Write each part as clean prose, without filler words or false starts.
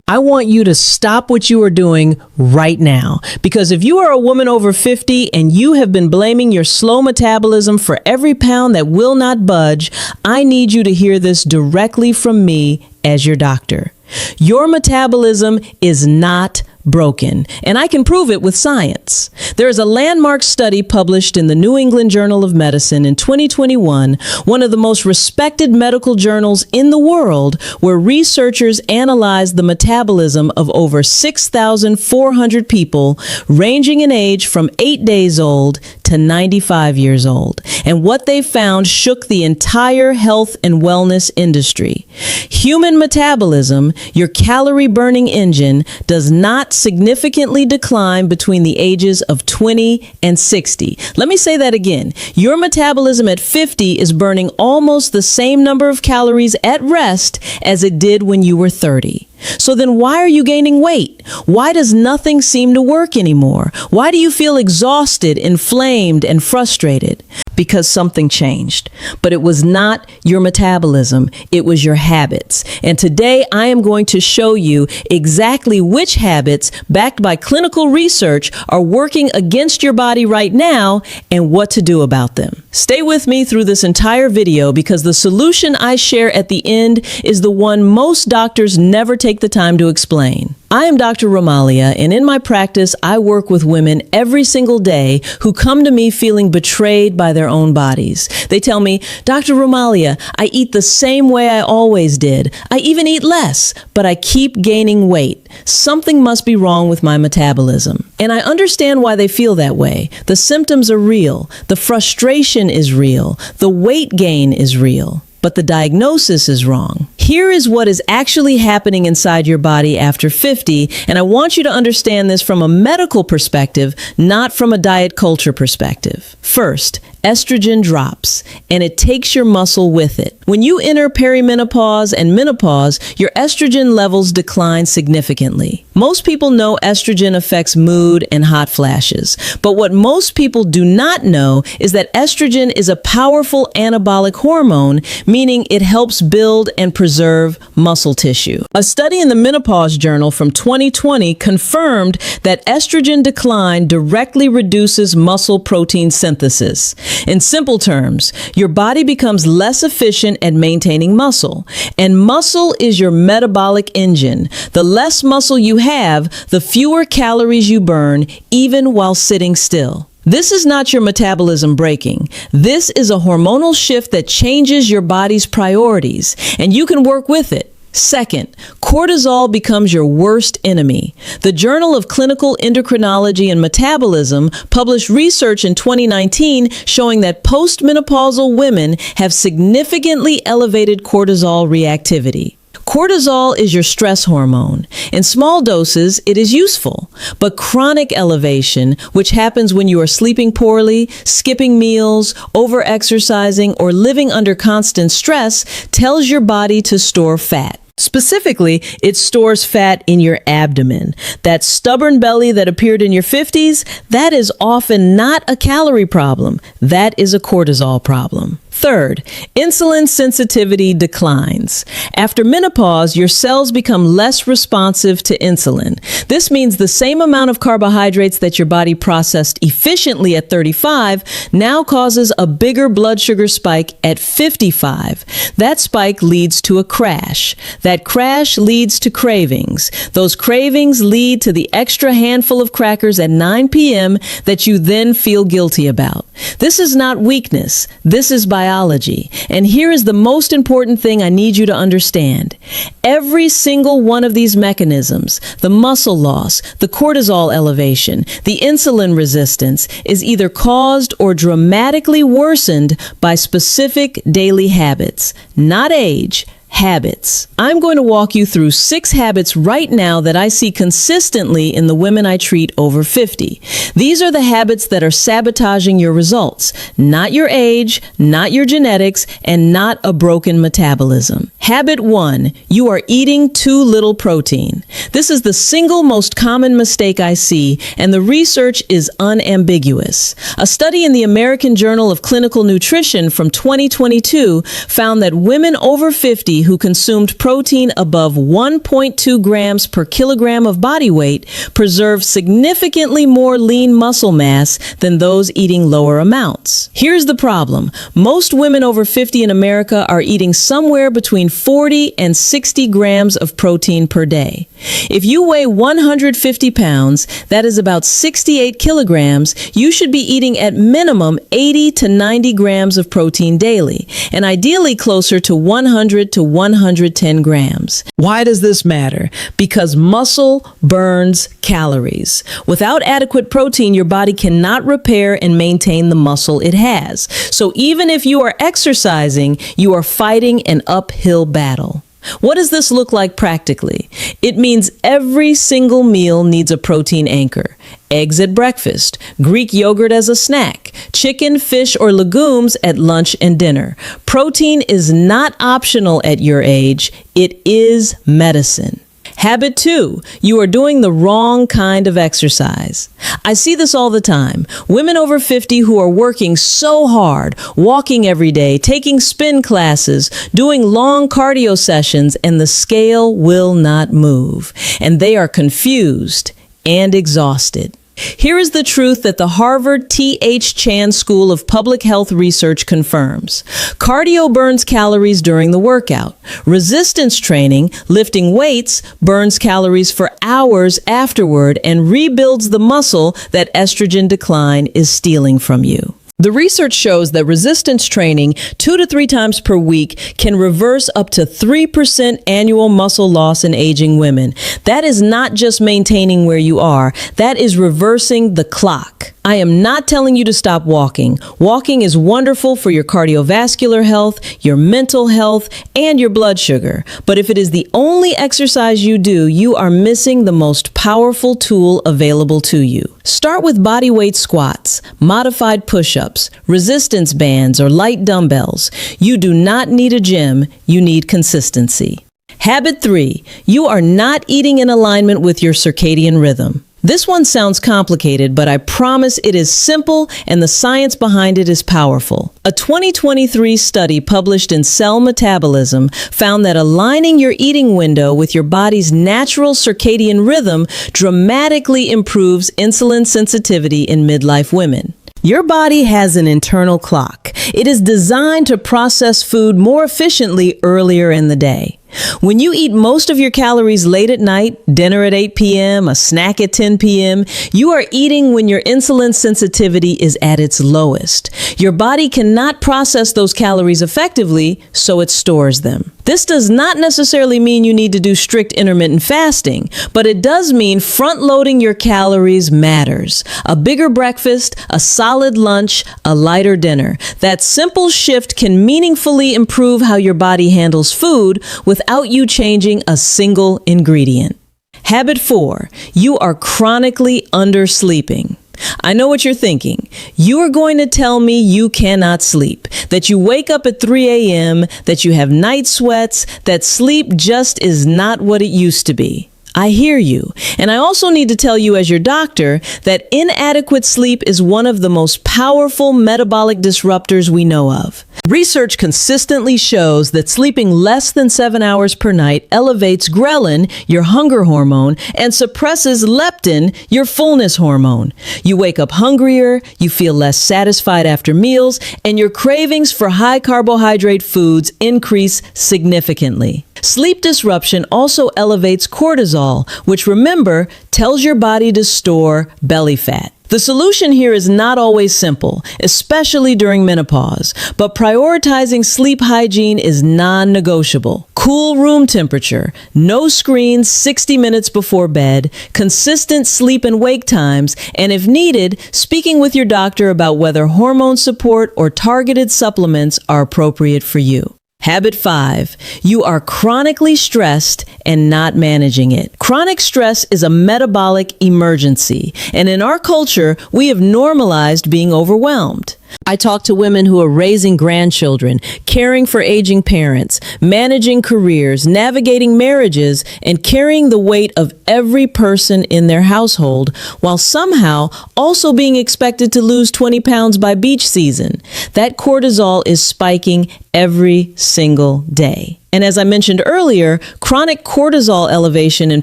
I want you to stop what you are doing right now. Because if you are a woman over 50 and you have been blaming your slow metabolism for every pound that will not budge, I need you to hear this directly from me as your doctor. Your metabolism is not broken, and I can prove it with science. There is a landmark study published in the New England Journal of Medicine in 2021, one of the most respected medical journals in the world, where researchers analyzed the metabolism of over 6,400 people ranging in age from 8 days old to 95 years old. And what they found shook the entire health and wellness industry. Human metabolism, your calorie burning engine, does not significantly decline between the ages of 20 and 60. Let me say that again. Your metabolism at 50 is burning almost the same number of calories at rest as it did when you were 30. So then why are you gaining weight? Why does nothing seem to work anymore? Why do you feel exhausted, inflamed, and frustrated? Because something changed. But it was not your metabolism, it was your habits. And today I am going to show you exactly which habits, backed by clinical research, are working against your body right now and what to do about them. Stay with me through this entire video because the solution I share at the end is the one most doctors never take the time to explain. I am Dr. Romalia, and in my practice, I work with women every single day who come to me feeling betrayed by their own bodies. They tell me, Dr. Romalia, I eat the same way I always did. I even eat less, but I keep gaining weight. Something must be wrong with my metabolism. And I understand why they feel that way. The symptoms are real. The frustration is real. The weight gain is real. But the diagnosis is wrong. Here is what is actually happening inside your body after 50, and I want you to understand this from a medical perspective, not from a diet culture perspective. First, estrogen drops, and it takes your muscle with it. When you enter perimenopause and menopause, your estrogen levels decline significantly. Most people know estrogen affects mood and hot flashes, but what most people do not know is that estrogen is a powerful anabolic hormone, meaning it helps build and preserve muscle tissue. A study in the Menopause journal from 2020 confirmed that estrogen decline directly reduces muscle protein synthesis. In simple terms, your body becomes less efficient at maintaining muscle, and muscle is your metabolic engine. The less muscle you have, the fewer calories you burn, even while sitting still. This is not your metabolism breaking. This is a hormonal shift that changes your body's priorities, and you can work with it. Second, cortisol becomes your worst enemy. The Journal of Clinical Endocrinology and Metabolism published research in 2019 showing that postmenopausal women have significantly elevated cortisol reactivity. Cortisol is your stress hormone. In small doses, it is useful, but chronic elevation, which happens when you are sleeping poorly, skipping meals, over-exercising, or living under constant stress, tells your body to store fat. Specifically, it stores fat in your abdomen. That stubborn belly that appeared in your 50s, that is often not a calorie problem. That is a cortisol problem. Third, insulin sensitivity declines. After menopause, your cells become less responsive to insulin. This means the same amount of carbohydrates that your body processed efficiently at 35 now causes a bigger blood sugar spike at 55. That spike leads to a crash. That crash leads to cravings. Those cravings lead to the extra handful of crackers at 9 p.m. that you then feel guilty about. This is not weakness. This is biology. And here is the most important thing I need you to understand. Every single one of these mechanisms, the muscle loss, the cortisol elevation, the insulin resistance, is either caused or dramatically worsened by specific daily habits, not age. Habits. I'm going to walk you through 6 habits right now that I see consistently in the women I treat over 50. These are the habits that are sabotaging your results, not your age, not your genetics, and not a broken metabolism. Habit 1, you are eating too little protein. This is the single most common mistake I see, and the research is unambiguous. A study in the American Journal of Clinical Nutrition from 2022 found that women over 50 who consumed protein above 1.2 grams per kilogram of body weight preserved significantly more lean muscle mass than those eating lower amounts. Here's the problem. Most women over 50 in America are eating somewhere between 40 and 60 grams of protein per day. If you weigh 150 pounds, that is about 68 kilograms, you should be eating at minimum 80 to 90 grams of protein daily, and ideally closer to 100 to 110 grams. Why does this matter? Because muscle burns calories. Without adequate protein, your body cannot repair and maintain the muscle it has. So even if you are exercising, you are fighting an uphill battle. What does this look like practically? It means every single meal needs a protein anchor. Eggs at breakfast, Greek yogurt as a snack, chicken, fish, or legumes at lunch and dinner. Protein is not optional at your age. It is medicine. Habit 2, you are doing the wrong kind of exercise. I see this all the time. Women over 50 who are working so hard, walking every day, taking spin classes, doing long cardio sessions, and the scale will not move. And they are confused and exhausted. Here is the truth that the Harvard T.H. Chan School of Public Health Research confirms. Cardio burns calories during the workout. Resistance training, lifting weights, burns calories for hours afterward and rebuilds the muscle that estrogen decline is stealing from you. The research shows that resistance training 2 to 3 times per week can reverse up to 3% annual muscle loss in aging women. That is not just maintaining where you are, that is reversing the clock. I am not telling you to stop walking. Walking is wonderful for your cardiovascular health, your mental health, and your blood sugar. But if it is the only exercise you do, you are missing the most powerful tool available to you. Start with body weight squats, modified push-ups, resistance bands, or light dumbbells. You do not need a gym, you need consistency. Habit 3, you are not eating in alignment with your circadian rhythm. This one sounds complicated, but I promise it is simple and the science behind it is powerful. A 2023 study published in Cell Metabolism found that aligning your eating window with your body's natural circadian rhythm dramatically improves insulin sensitivity in midlife women. Your body has an internal clock. It is designed to process food more efficiently earlier in the day. When you eat most of your calories late at night, dinner at 8 p.m., a snack at 10 p.m., you are eating when your insulin sensitivity is at its lowest. Your body cannot process those calories effectively, so it stores them. This does not necessarily mean you need to do strict intermittent fasting, but it does mean front-loading your calories matters. A bigger breakfast, a solid lunch, a lighter dinner. That simple shift can meaningfully improve how your body handles food without you changing a single ingredient. Habit 4, you are chronically undersleeping. I know what you're thinking. You are going to tell me you cannot sleep, that you wake up at 3 a.m., that you have night sweats, that sleep just is not what it used to be. I hear you. And I also need to tell you as your doctor that inadequate sleep is one of the most powerful metabolic disruptors we know of. Research consistently shows that sleeping less than 7 hours per night elevates ghrelin, your hunger hormone, and suppresses leptin, your fullness hormone. You wake up hungrier, you feel less satisfied after meals, and your cravings for high carbohydrate foods increase significantly. Sleep disruption also elevates cortisol, which, remember, tells your body to store belly fat. The solution here is not always simple, especially during menopause, but prioritizing sleep hygiene is non-negotiable. Cool room temperature, no screens 60 minutes before bed, consistent sleep and wake times, and if needed, speaking with your doctor about whether hormone support or targeted supplements are appropriate for you. Habit 5, you are chronically stressed and not managing it. Chronic stress is a metabolic emergency, and in our culture, we have normalized being overwhelmed. I talk to women who are raising grandchildren, caring for aging parents, managing careers, navigating marriages, and carrying the weight of every person in their household, while somehow also being expected to lose 20 pounds by beach season. That cortisol is spiking every single day. And as I mentioned earlier, chronic cortisol elevation in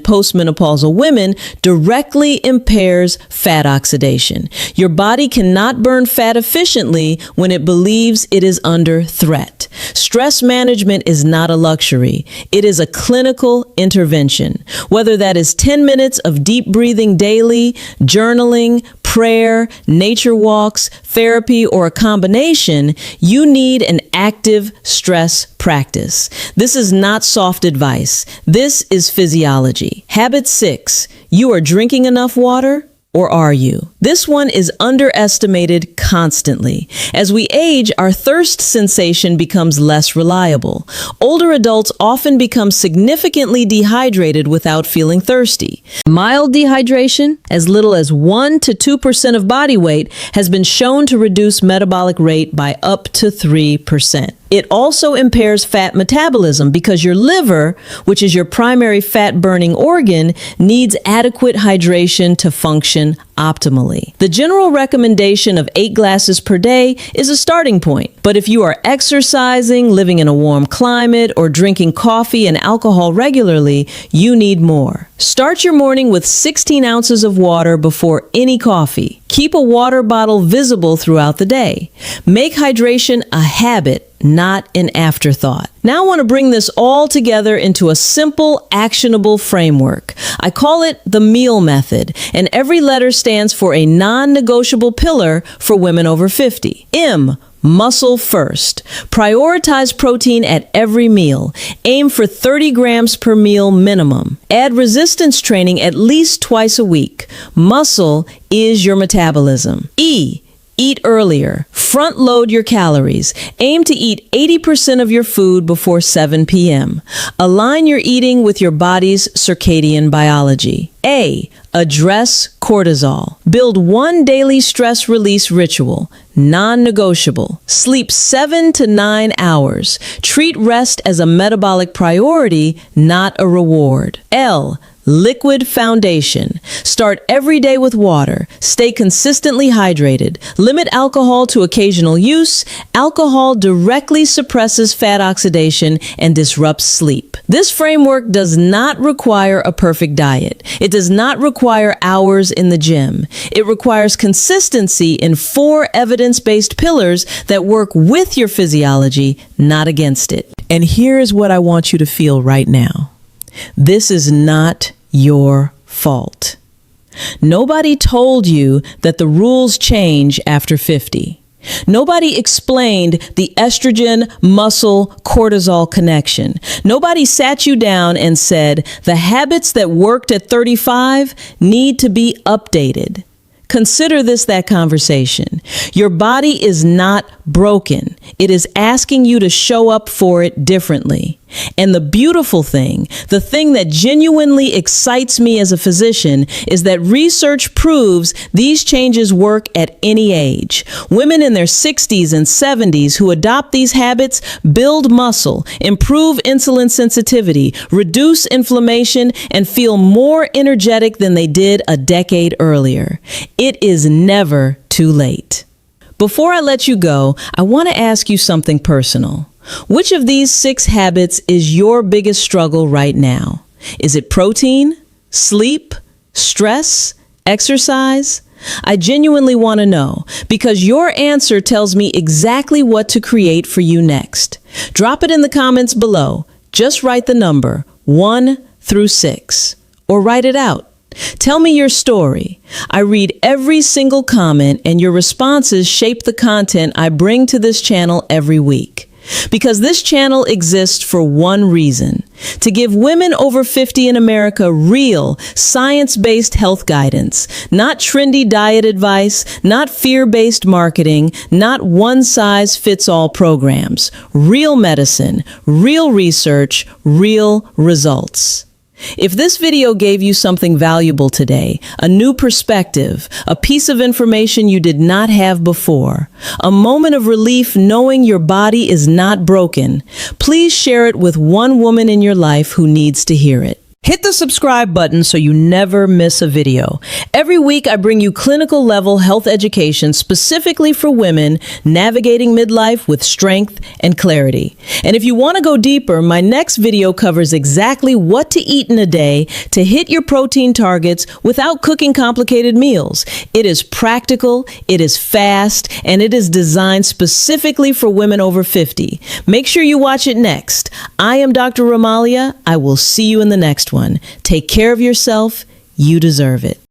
postmenopausal women directly impairs fat oxidation. Your body cannot burn fat efficiently when it believes it is under threat. Stress management is not a luxury. It is a clinical intervention. Whether that is 10 minutes of deep breathing daily, journaling, prayer, nature walks, therapy, or a combination, you need an active stress practice. This is not soft advice. This is physiology. Habit 6, you are drinking enough water? Or are you? This one is underestimated constantly. As we age, our thirst sensation becomes less reliable. Older adults often become significantly dehydrated without feeling thirsty. Mild dehydration, as little as 1 to 2% of body weight, has been shown to reduce metabolic rate by up to 3%. It also impairs fat metabolism because your liver, which is your primary fat-burning organ, needs adequate hydration to function optimally. The general recommendation of 8 glasses per day is a starting point. But if you are exercising, living in a warm climate, or drinking coffee and alcohol regularly, you need more. Start your morning with 16 ounces of water before any coffee. Keep a water bottle visible throughout the day. Make hydration a habit, not an afterthought. Now I want to bring this all together into a simple, actionable framework. I call it the meal method, and every letter stands for a non-negotiable pillar for women over 50. M, muscle first. Prioritize protein at every meal. Aim for 30 grams per meal minimum. Add resistance training at least twice a week. Muscle is your metabolism. E, eat earlier. Front load your calories. Aim to eat 80% of your food before 7 p.m. Align your eating with your body's circadian biology. A, address cortisol. Build one daily stress release ritual, non-negotiable. Sleep 7 to 9 hours. Treat rest as a metabolic priority, not a reward. L, liquid foundation. Start every day with water. Stay consistently hydrated. Limit alcohol to occasional use. Alcohol directly suppresses fat oxidation and disrupts sleep. This framework does not require a perfect diet. It does not require hours in the gym. It requires consistency in 4 evidence-based pillars that work with your physiology, not against it. And here's what I want you to feel right now. This is not your fault. Nobody told you that the rules change after 50. Nobody explained the estrogen, muscle, cortisol connection. Nobody sat you down and said, the habits that worked at 35 need to be updated. Consider this that conversation. Your body is not broken. It is asking you to show up for it differently. And the beautiful thing, the thing that genuinely excites me as a physician, is that research proves these changes work at any age. Women in their 60s and 70s who adopt these habits build muscle, improve insulin sensitivity, reduce inflammation, and feel more energetic than they did a decade earlier. It is never too late. Before I let you go, I want to ask you something personal. Which of these 6 habits is your biggest struggle right now? Is it protein, sleep, stress, exercise? I genuinely want to know, because your answer tells me exactly what to create for you next. Drop it in the comments below. Just write the number 1 through 6, or write it out. Tell me your story. I read every single comment, and your responses shape the content I bring to this channel every week. Because this channel exists for one reason: to give women over 50 in America real, science-based health guidance, not trendy diet advice, not fear-based marketing, not one-size-fits-all programs. Real medicine, real research, real results. If this video gave you something valuable today, a new perspective, a piece of information you did not have before, a moment of relief knowing your body is not broken, please share it with one woman in your life who needs to hear it. Hit the subscribe button so you never miss a video. Every week, I bring you clinical level health education specifically for women navigating midlife with strength and clarity. And if you want to go deeper, my next video covers exactly what to eat in a day to hit your protein targets without cooking complicated meals. It is practical, it is fast, and it is designed specifically for women over 50. Make sure you watch it next. I am Dr. Ramalia. I will see you in the next one. Take care of yourself. You deserve it.